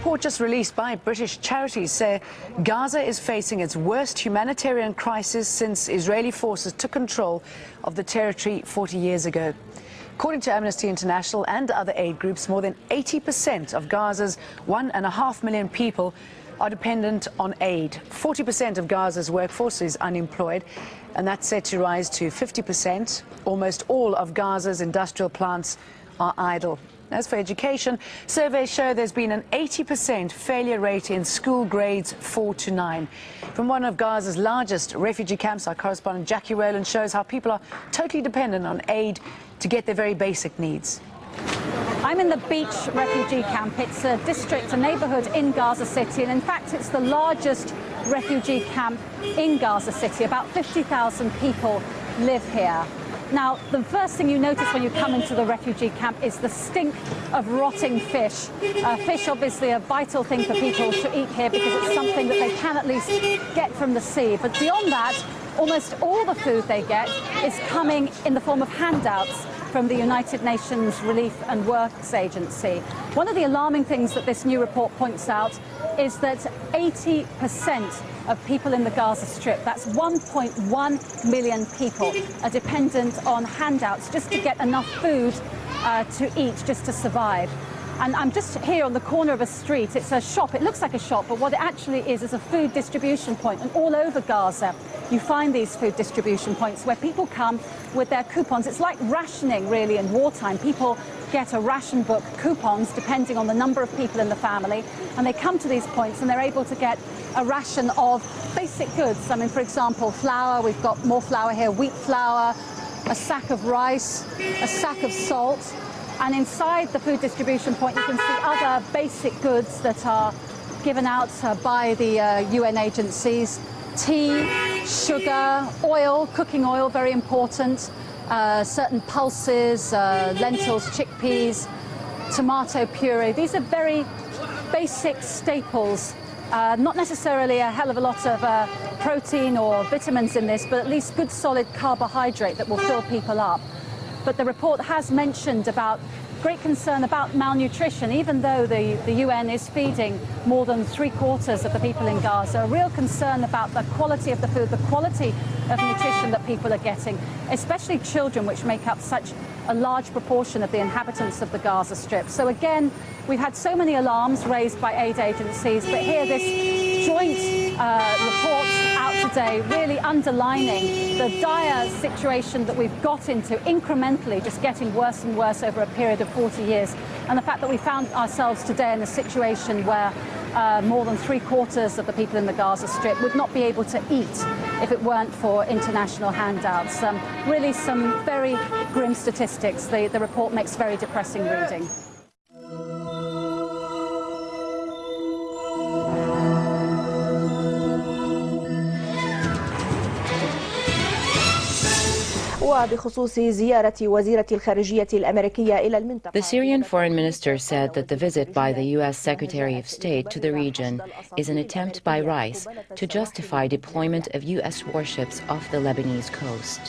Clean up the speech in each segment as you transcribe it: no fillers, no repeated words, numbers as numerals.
report just released by British charities says Gaza is facing its worst humanitarian crisis since Israeli forces took control of the territory 40 years ago. According to Amnesty International and other aid groups, more than 80% of Gaza's 1.5 million people are dependent on aid. 40% of Gaza's workforce is unemployed, and that's set to rise to 50%. Almost all of Gaza's industrial plants are idle. As for education, surveys show there's been an 80% failure rate in school grades 4 to 9. From one of Gaza's largest refugee camps, our correspondent Jackie Rowland shows how people are totally dependent on aid to get their very basic needs. I'm in the Beach refugee camp. It's a district, a neighbourhood in Gaza City, and in fact it's the largest refugee camp in Gaza City. About 50,000 people live here. Now, the first thing you notice when you come into the refugee camp is the stink of rotting fish. Fish, obviously, a vital thing for people to eat here because it's something that they can at least get from the sea. But beyond that, almost all the food they get is coming in the form of handouts from the United Nations Relief and Works Agency. One of the alarming things that this new report points out is that 80% of people in the Gaza Strip, that's 1.1 million people, are dependent on handouts just to get enough food to eat, just to survive. And I'm just here on the corner of a street. It's a shop. It looks like a shop, but what it actually is a food distribution point. And all over Gaza, you find these food distribution points where people come with their coupons. It's like rationing, really, in wartime. People get a ration book, coupons, depending on the number of people in the family, and they come to these points and they're able to get a ration of basic goods. I mean, for example, flour. We've got more flour here, wheat flour, a sack of rice, a sack of salt. And inside the food distribution point, you can see other basic goods that are given out by the UN agencies. Tea, sugar, oil, cooking oil, very important, certain pulses, lentils, chickpeas, tomato puree. These are very basic staples. Not necessarily a hell of a lot of protein or vitamins in this, but at least good solid carbohydrate that will fill people up. But the report has mentioned about great concern about malnutrition, even though the UN is feeding more than 3/4 of the people in Gaza. A real concern about the quality of the food, the quality of nutrition that people are getting, especially children, which make up such a large proportion of the inhabitants of the Gaza Strip. So again, we've had so many alarms raised by aid agencies, but here this joint report out today really underlining the dire situation that we've got into, incrementally just getting worse and worse over a period of 40 years. And the fact that we found ourselves today in a situation where more than 3/4 of the people in the Gaza Strip would not be able to eat if it weren't for international handouts. Really some very grim statistics. The report makes very depressing reading. The Syrian foreign minister said that the visit by the U.S. Secretary of State to the region is an attempt by Rice to justify deployment of U.S. warships off the Lebanese coast.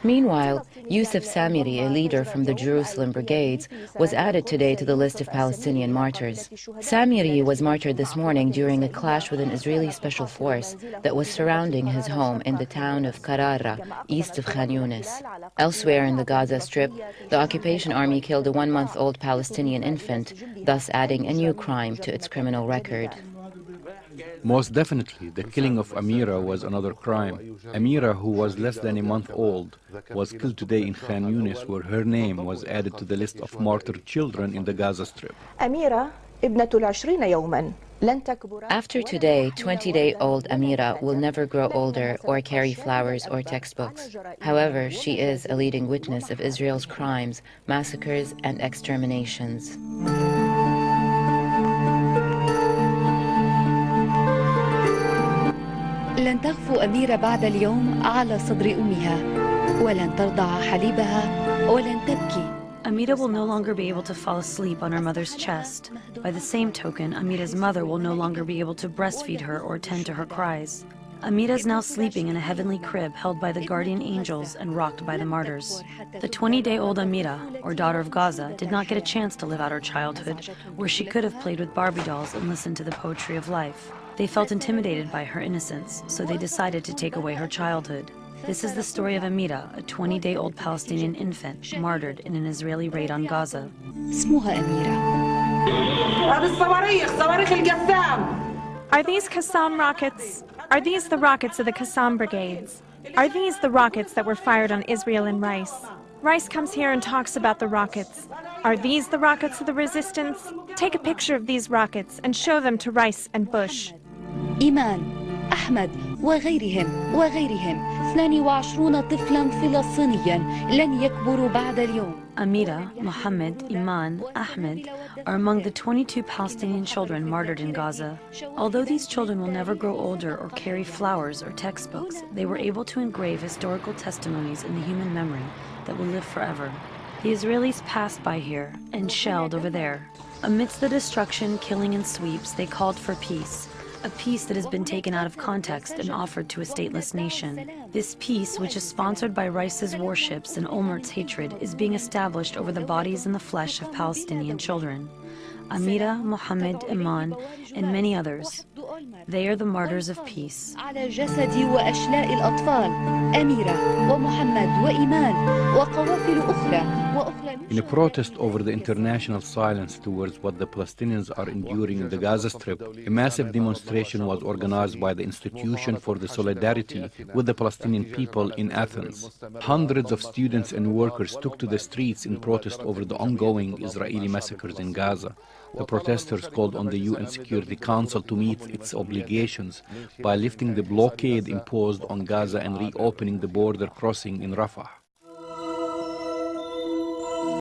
Meanwhile, Youssef Samiri, a leader from the Jerusalem Brigades, was added today to the list of Palestinian martyrs. Samiri was martyred this morning during a clash with an Israeli special force that was surrounding his home in the town of Karara, east of Khan Yunis. Elsewhere in the Gaza Strip, the occupation army killed a 1-month-old Palestinian infant, thus adding a new crime to its criminal record. Most definitely, the killing of Amira was another crime. Amira, who was less than a month old, was killed today in Khan Yunis, where her name was added to the list of martyred children in the Gaza Strip. After today, 20-day-old Amira will never grow older or carry flowers or textbooks. However, she is a leading witness of Israel's crimes, massacres, and exterminations. لن تغفو أميرة بعد اليوم على صدر أمها ولن ترضع حليبها ولن تبكي. Amira will no longer be able to fall asleep on her mother's chest. By the same token, Amira's mother will no longer be able to breastfeed her or tend to her cries. Amira is now sleeping in a heavenly crib held by the guardian angels and rocked by the martyrs. The 20-day-old Amira, or daughter of Gaza, did not get a chance to live out her childhood, where she could have played with Barbie dolls and listened to the poetry of life. They felt intimidated by her innocence, so they decided to take away her childhood. This is the story of Amira, a 20-day-old Palestinian infant martyred in an Israeli raid on Gaza. اسمها أميرة. Are these Qassam rockets? Are these the rockets of the Qassam brigades? Are these the rockets that were fired on Israel and Rice? Rice comes here and talks about the rockets. Are these the rockets of the resistance? Take a picture of these rockets and show them to Rice and Bush. إيمان، أحمد وغيرهم 22 طفلا فلسطينيا لن يكبروا بعد اليوم. Amira, Mohammed, Iman, Ahmed are among the 22 Palestinian children martyred in Gaza. Although these children will never grow older or carry flowers or textbooks, they were able to engrave historical testimonies in the human memory that will live forever. The Israelis passed by here and shelled over there. Amidst the destruction, killing, and sweeps, they called for peace. A peace that has been taken out of context and offered to a stateless nation. This peace, which is sponsored by Rice's warships and Olmert's hatred, is being established over the bodies and the flesh of Palestinian children. Amira, Mohammed, Iman, and many others. They are the martyrs of peace. على جسد وأشلاء الأطفال أميرة ومحمد وإيمان وقوافل أخرى. In a protest over the international silence towards what the Palestinians are enduring in the Gaza Strip, a massive demonstration was organized by the Institution for the Solidarity with the Palestinian People in Athens. Hundreds of students and workers took to the streets in protest over the ongoing Israeli massacres in Gaza. The protesters called on the UN Security Council to meet its obligations by lifting the blockade imposed on Gaza and reopening the border crossing in Rafah.